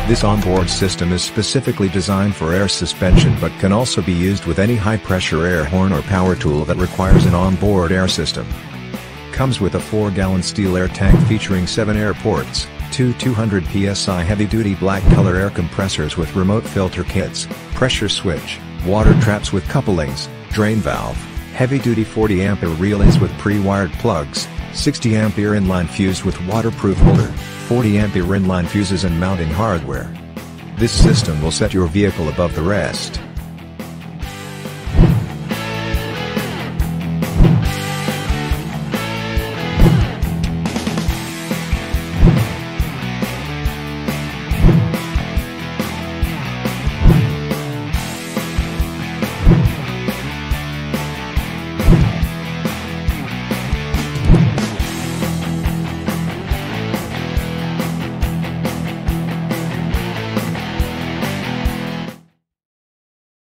This onboard system is specifically designed for air suspension but can also be used with any high-pressure air horn or power tool that requires an onboard air system. Comes with a 4-gallon steel air tank featuring 7 air ports, two 200 PSI heavy-duty black color air compressors with remote filter kits, pressure switch, water traps with couplings, drain valve, heavy-duty 40 Ampere relays with pre-wired plugs, 60 Ampere inline fuse with waterproof holder, 40 Ampere inline fuses and mounting hardware. This system will set your vehicle above the rest.